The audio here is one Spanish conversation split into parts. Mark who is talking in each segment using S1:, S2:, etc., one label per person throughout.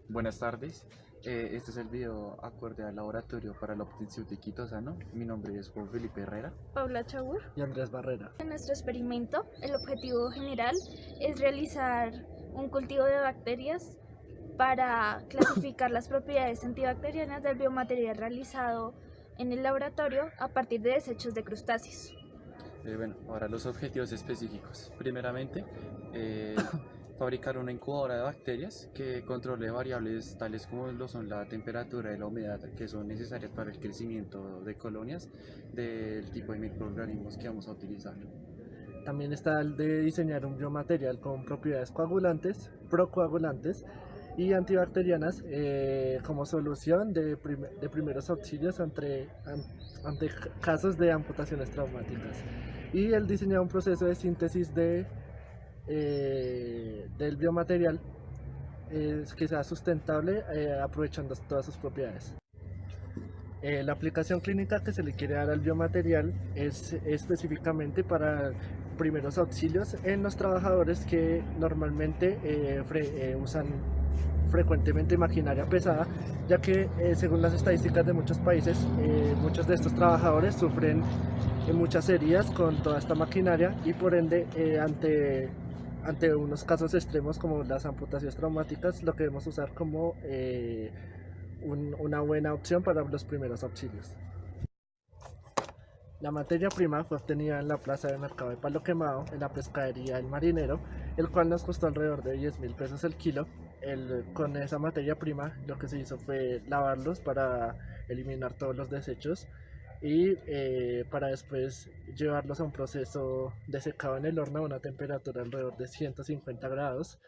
S1: Buenas tardes. Este es el video acorde al laboratorio para la obtención de quitosano. Mi nombre es Juan Felipe Herrera.
S2: Paula Chagur.
S3: Y Andrés Barrera.
S2: En nuestro experimento, el objetivo general es realizar un cultivo de bacterias para clasificar las propiedades antibacterianas del biomaterial realizado en el laboratorio a partir de desechos de crustáceos.
S1: Ahora los objetivos específicos. Primeramente, eh, fabricar una incubadora de bacterias que controle variables tales como lo son la temperatura y la humedad que son necesarias para el crecimiento de colonias del tipo de microorganismos que vamos a utilizar.
S3: También está el de diseñar un biomaterial con propiedades coagulantes, procoagulantes y antibacterianas como solución de primeros auxilios ante casos de amputaciones traumáticas. Y el diseñar un proceso de síntesis del biomaterial que sea sustentable aprovechando todas sus propiedades. La aplicación clínica que se le quiere dar al biomaterial es específicamente para primeros auxilios en los trabajadores que normalmente usan frecuentemente maquinaria pesada, ya que según las estadísticas de muchos países, muchos de estos trabajadores sufren muchas heridas con toda esta maquinaria y por ende ante unos casos extremos como las amputaciones traumáticas lo queremos usar como una buena opción para los primeros auxilios. La materia prima fue obtenida en la plaza de mercado de Palo Quemado, en la pescadería El Marinero, el cual nos costó alrededor de 10.000 pesos el kilo. Con esa materia prima lo que se hizo fue lavarlos para eliminar todos los desechos y para después llevarlos a un proceso de secado en el horno a una temperatura alrededor de 150 grados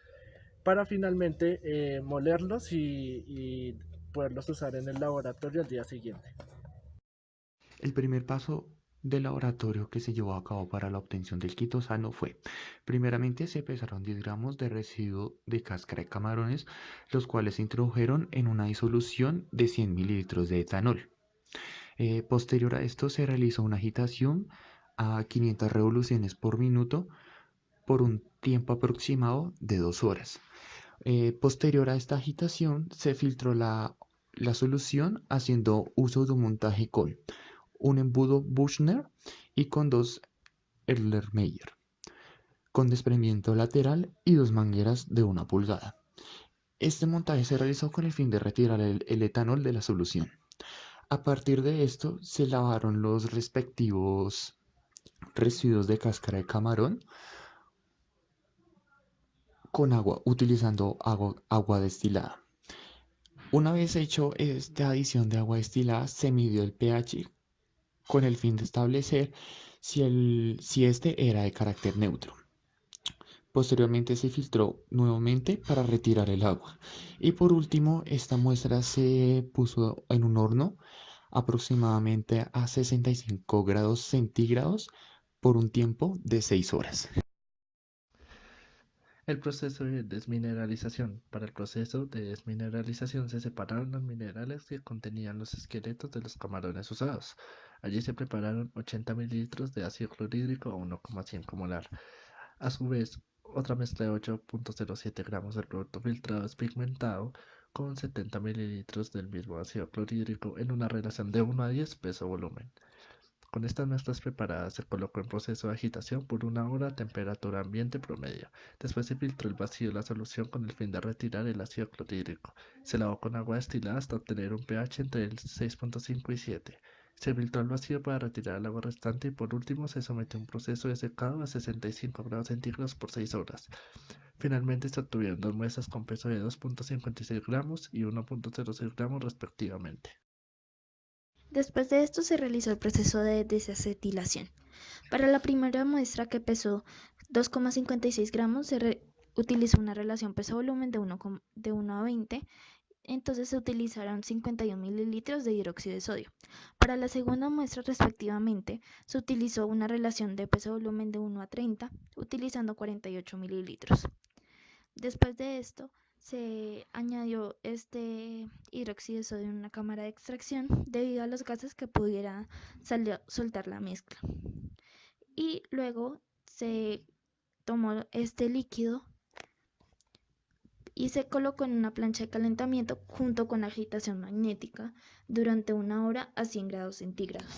S3: para finalmente molerlos y poderlos usar en el laboratorio al día siguiente.
S4: El primer paso del laboratorio que se llevó a cabo para la obtención del quitosano fue, primeramente se pesaron 10 gramos de residuo de cáscara de camarones, los cuales se introdujeron en una disolución de 100 mililitros de etanol. Posterior a esto se realizó una agitación a 500 revoluciones por minuto por un tiempo aproximado de 2 horas. Posterior a esta agitación se filtró la solución haciendo uso de un montaje con un embudo Buchner y con dos Erlenmeyer, con desprendimiento lateral y dos mangueras de 1 pulgada. Este montaje se realizó con el fin de retirar el etanol de la solución. A partir de esto se lavaron los respectivos residuos de cáscara de camarón con agua, utilizando agua destilada. Una vez hecho esta adición de agua destilada, se midió el pH con el fin de establecer si este era de carácter neutro. Posteriormente se filtró nuevamente para retirar el agua. Y por último, esta muestra se puso en un horno aproximadamente a 65 grados centígrados por un tiempo de 6 horas.
S3: El proceso de desmineralización. Para el proceso de desmineralización se separaron los minerales que contenían los esqueletos de los camarones usados. Allí se prepararon 80 mililitros de ácido clorhídrico a 1,5 molar. A su vez, otra mezcla de 8,07 gramos de producto filtrado despigmentado con 70 mililitros del mismo ácido clorhídrico en una relación de 1 a 10 peso-volumen. Con estas mezclas preparadas se colocó en proceso de agitación por 1 hora a temperatura ambiente promedio. Después se filtró el vacío de la solución con el fin de retirar el ácido clorhídrico. Se lavó con agua destilada hasta obtener un pH entre el 6,5 y 7. Se filtró el vacío para retirar el agua restante y por último se sometió a un proceso de secado a 65 grados centígrados por 6 horas. Finalmente se obtuvieron dos muestras con peso de 2,56 gramos y 1,06 gramos respectivamente.
S2: Después de esto se realizó el proceso de desacetilación. Para la primera muestra, que pesó 2,56 gramos, utilizó una relación peso-volumen de 1 a 20. Entonces se utilizaron 51 mililitros de hidróxido de sodio. Para la segunda muestra, respectivamente, se utilizó una relación de peso-volumen de 1 a 30, utilizando 48 mililitros. Después de esto, se añadió este hidróxido de sodio en una cámara de extracción debido a los gases que pudiera soltar la mezcla. Y luego se tomó este líquido y se colocó en una plancha de calentamiento junto con agitación magnética durante 1 hora a 100 grados centígrados.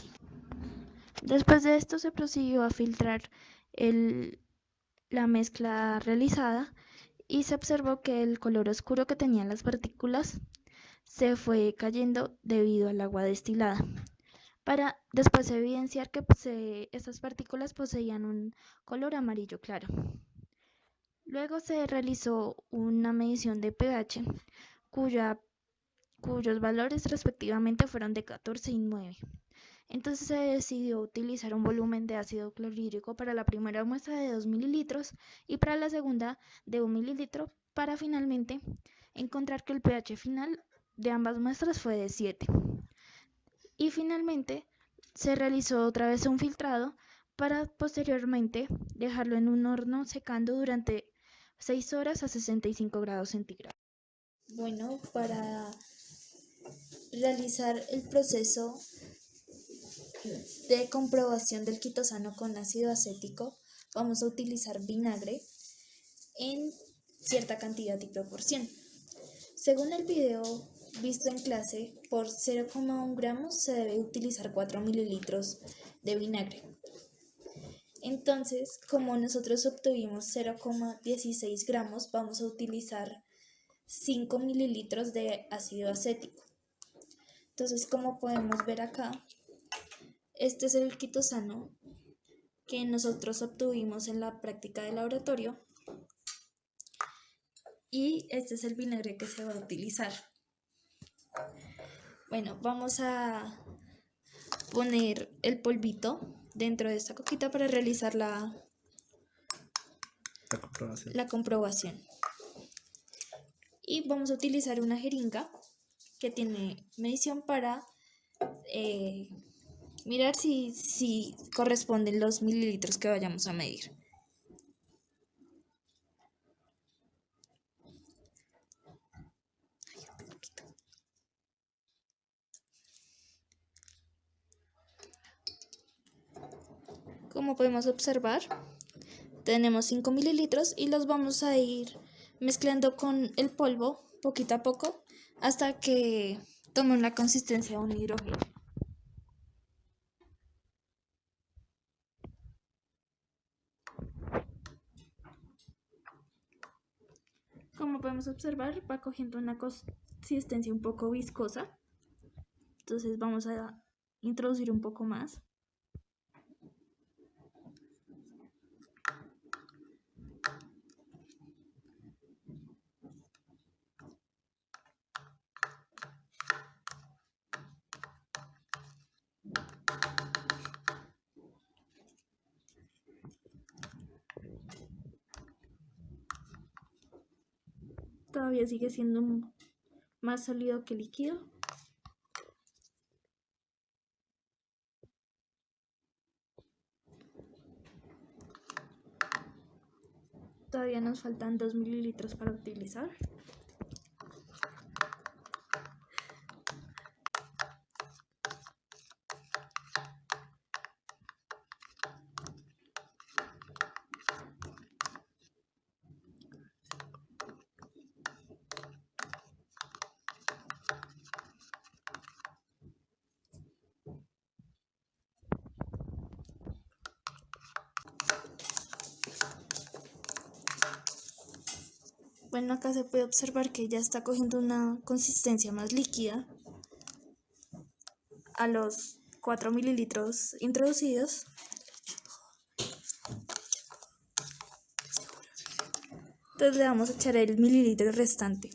S2: Después de esto se procedió a filtrar la mezcla realizada y se observó que el color oscuro que tenían las partículas se fue cayendo debido al agua destilada, para después evidenciar que estas partículas poseían un color amarillo claro. Luego se realizó una medición de pH, cuyos valores respectivamente fueron de 14 y 9. Entonces se decidió utilizar un volumen de ácido clorhídrico para la primera muestra de 2 mililitros y para la segunda de 1 mililitro, para finalmente encontrar que el pH final de ambas muestras fue de 7. Y finalmente se realizó otra vez un filtrado para posteriormente dejarlo en un horno secando durante 6 horas a 65 grados centígrados.
S5: Bueno, para realizar el proceso de comprobación del quitosano con ácido acético, vamos a utilizar vinagre en cierta cantidad y proporción. Según el video visto en clase, por 0,1 gramos se debe utilizar 4 mililitros de vinagre. Entonces, como nosotros obtuvimos 0,16 gramos, vamos a utilizar 5 mililitros de ácido acético. Entonces, como podemos ver acá, este es el quitosano que nosotros obtuvimos en la práctica de laboratorio y este es el vinagre que se va a utilizar. Bueno, vamos a poner el polvito dentro de esta coquita para realizar la comprobación. Y vamos a utilizar una jeringa que tiene medición para mirar si corresponden los mililitros que vayamos a medir. Como podemos observar, tenemos 5 mililitros y los vamos a ir mezclando con el polvo poquito a poco hasta que tome una consistencia de un hidrogel. Como podemos observar, va cogiendo una consistencia un poco viscosa. Entonces vamos a introducir un poco más. Todavía sigue siendo más sólido que líquido. Todavía nos faltan 2 mililitros para utilizar. Bueno, acá se puede observar que ya está cogiendo una consistencia más líquida a los 4 mililitros introducidos. Entonces le vamos a echar el mililitro restante.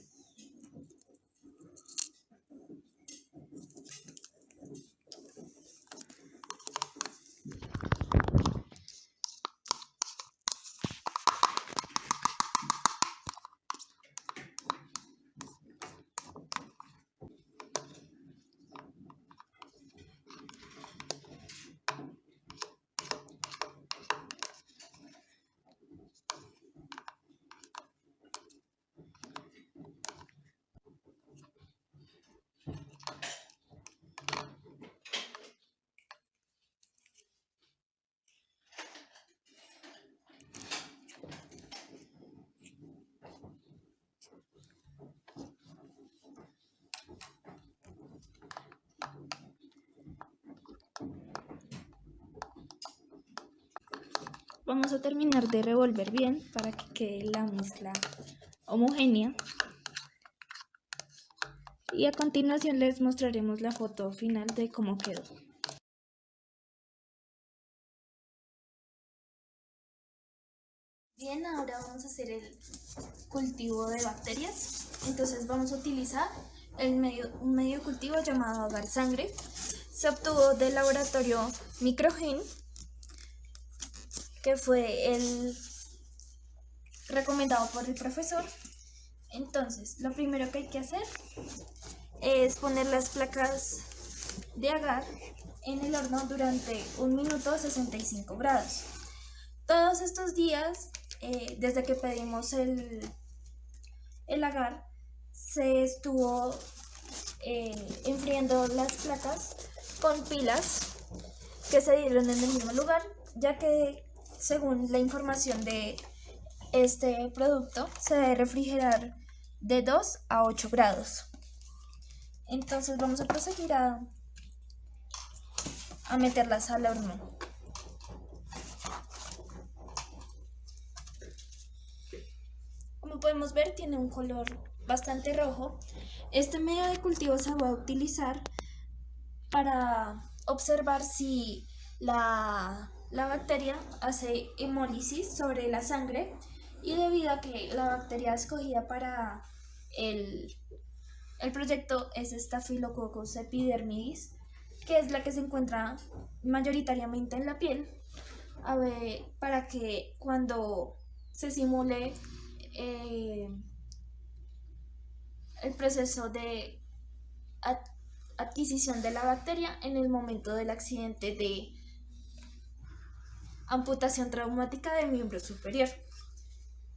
S5: Vamos a terminar de revolver bien para que quede la mezcla homogénea. Y a continuación les mostraremos la foto final de cómo quedó. Bien, ahora vamos a hacer el cultivo de bacterias. Entonces vamos a utilizar un medio de cultivo llamado agar sangre. Se obtuvo del laboratorio Microgen, que fue el recomendado por el profesor. Entonces, lo primero que hay que hacer es poner las placas de agar en el horno durante 1 minuto 65 grados. Todos estos días, desde que pedimos el agar, se estuvo enfriando las placas con pilas que se dieron en el mismo lugar, ya que según la información de este producto se debe refrigerar de 2 a 8 grados. Entonces vamos a proseguir a meterlas al horno. Como podemos ver, tiene un color bastante rojo. Este medio de cultivo se va a utilizar para observar si la bacteria hace hemólisis sobre la sangre, y debido a que la bacteria escogida para el proyecto es Staphylococcus epidermidis, que es la que se encuentra mayoritariamente en la piel, para que cuando se simule el proceso de adquisición de la bacteria en el momento del accidente de amputación traumática del miembro superior.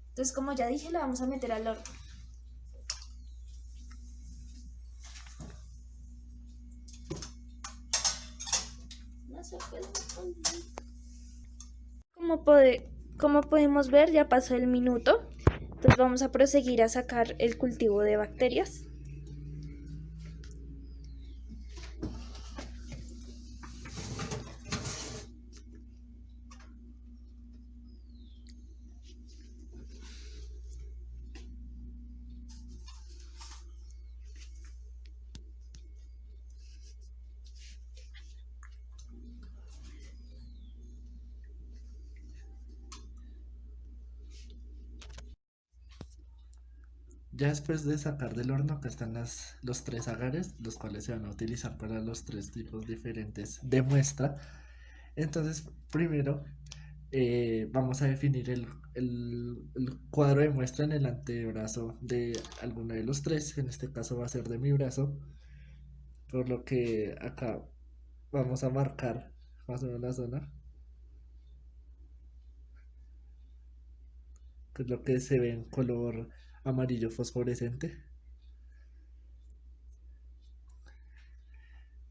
S5: Entonces, como ya dije, la vamos a meter al horno. Como podemos ver, ya pasó el minuto. Entonces vamos a proseguir a sacar el cultivo de bacterias.
S3: Ya después de sacar del horno, acá están los tres agares, los cuales se van a utilizar para los tres tipos diferentes de muestra. Entonces, primero vamos a definir el cuadro de muestra en el antebrazo de alguno de los tres. En este caso va a ser de mi brazo, por lo que acá vamos a marcar más o menos la zona, que es lo que se ve en color amarillo fosforescente.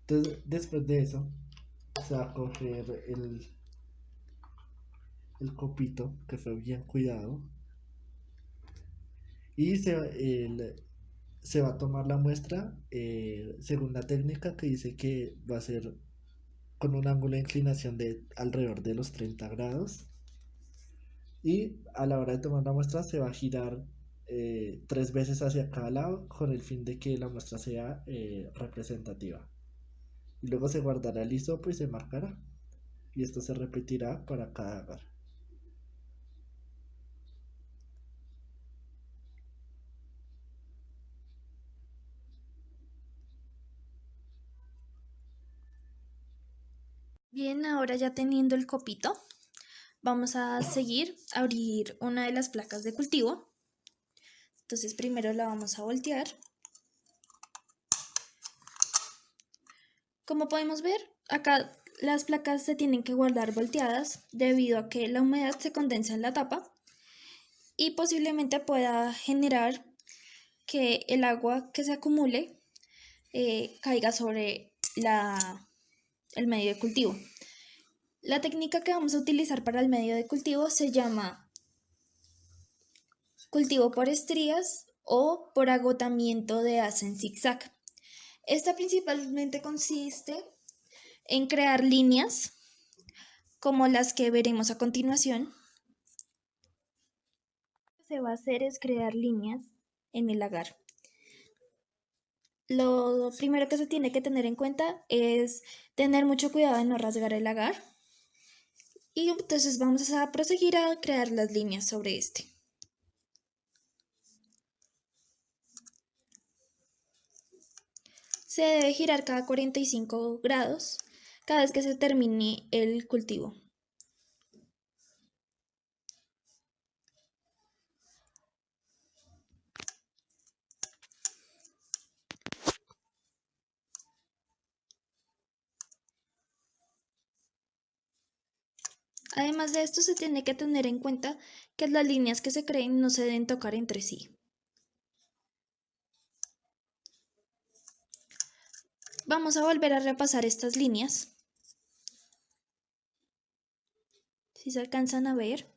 S3: Entonces, después de eso, se va a coger el copito, que fue bien cuidado, y se va a tomar la muestra según la técnica que dice que va a ser con un ángulo de inclinación de alrededor de los 30 grados. Y a la hora de tomar la muestra se va a girar 3 veces hacia cada lado con el fin de que la muestra sea representativa. Y luego se guardará el hisopo y se marcará. Y esto se repetirá para cada agar.
S5: Bien, ahora ya teniendo el copito, vamos a seguir a abrir una de las placas de cultivo. Entonces primero la vamos a voltear. Como podemos ver, acá las placas se tienen que guardar volteadas debido a que la humedad se condensa en la tapa y posiblemente pueda generar que el agua que se acumule caiga sobre el medio de cultivo. La técnica que vamos a utilizar para el medio de cultivo se llama cultivo por estrías o por agotamiento de haz en zigzag. Esta principalmente consiste en crear líneas como las que veremos a continuación. Lo que se va a hacer es crear líneas en el agar. Lo primero que se tiene que tener en cuenta es tener mucho cuidado de no rasgar el agar. Y entonces vamos a proseguir a crear las líneas sobre este. Se debe girar cada 45 grados cada vez que se termine el cultivo. Además de esto, se tiene que tener en cuenta que las líneas que se creen no se deben tocar entre sí. Vamos a volver a repasar estas líneas. Si se alcanzan a ver.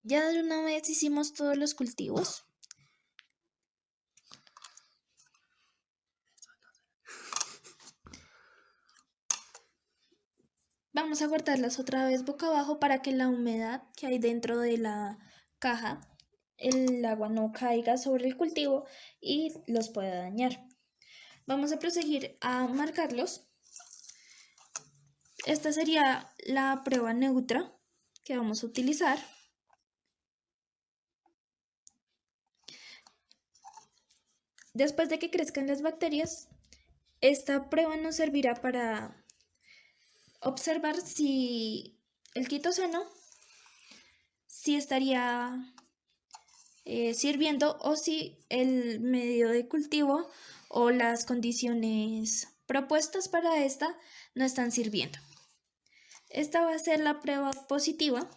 S5: Ya de una vez hicimos todos los cultivos. Vamos a guardarlas otra vez boca abajo para que la humedad que hay dentro de la caja, el agua no caiga sobre el cultivo y los pueda dañar. Vamos a proseguir a marcarlos. Esta sería la prueba neutra que vamos a utilizar. Después de que crezcan las bacterias, esta prueba nos servirá para observar si el quitosano si estaría sirviendo o si el medio de cultivo o las condiciones propuestas para esta no están sirviendo. Esta va a ser la prueba positiva.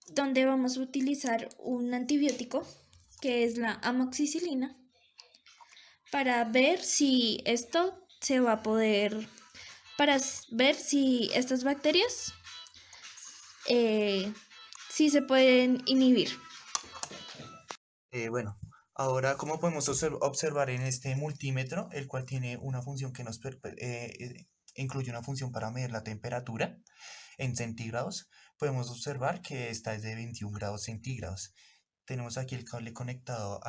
S5: Donde vamos a utilizar un antibiótico que es la amoxicilina para ver si esto se va a poder, para ver si estas bacterias si se pueden inhibir.
S6: Bueno, ahora como podemos observar en este multímetro, el cual tiene una función que incluye una función para medir la temperatura en centígrados, podemos observar que esta es de 21 grados centígrados. Tenemos aquí el cable conectado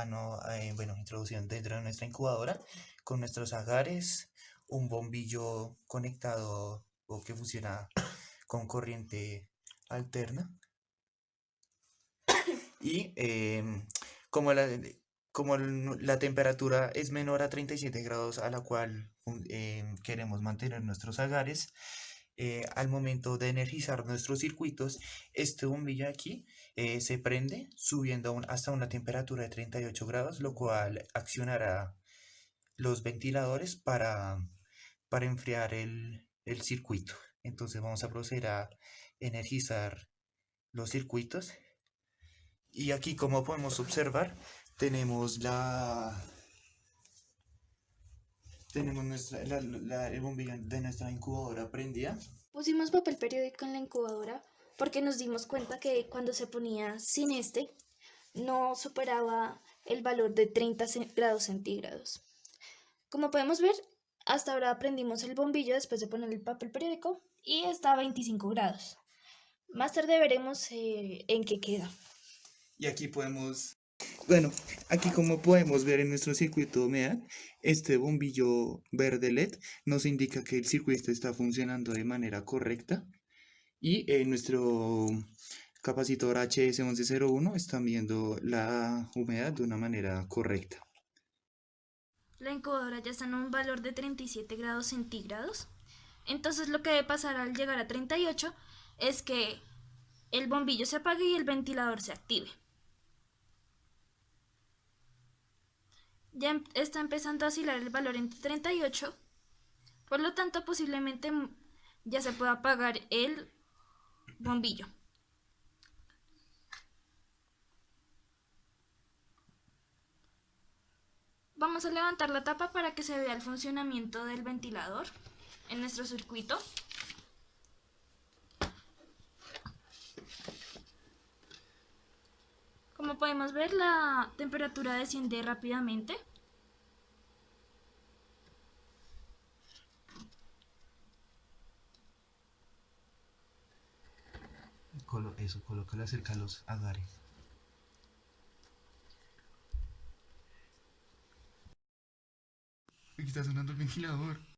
S6: introducido dentro de nuestra incubadora con nuestros agares, un bombillo conectado o que funciona con corriente alterna y como la temperatura es menor a 37 grados a la cual queremos mantener nuestros agares, al momento de energizar nuestros circuitos, este bombillo aquí se prende subiendo hasta una temperatura de 38 grados, lo cual accionará los ventiladores para enfriar el circuito. Entonces vamos a proceder a energizar los circuitos. Y aquí, como podemos observar, tenemos el bombillo de nuestra incubadora prendida.
S5: Pusimos papel periódico en la incubadora porque nos dimos cuenta que cuando se ponía sin este no superaba el valor de 30 grados centígrados. Como podemos ver, hasta ahora prendimos el bombillo después de poner el papel periódico y está a 25 grados. Más tarde veremos en qué queda.
S6: Y aquí aquí como podemos ver en nuestro circuito de humedad, este bombillo verde LED nos indica que el circuito está funcionando de manera correcta y nuestro capacitor HS1101 está midiendo la humedad de una manera correcta.
S5: La incubadora ya está en un valor de 37 grados centígrados. Entonces lo que debe pasar al llegar a 38 es que el bombillo se apague y el ventilador se active. Ya está empezando a oscilar el valor entre 38, por lo tanto posiblemente ya se pueda apagar el bombillo. Vamos a levantar la tapa para que se vea el funcionamiento del ventilador en nuestro circuito. podemos ver, la temperatura desciende rápidamente.
S6: Eso, colócala cerca a los agares.
S4: Aquí está sonando el ventilador.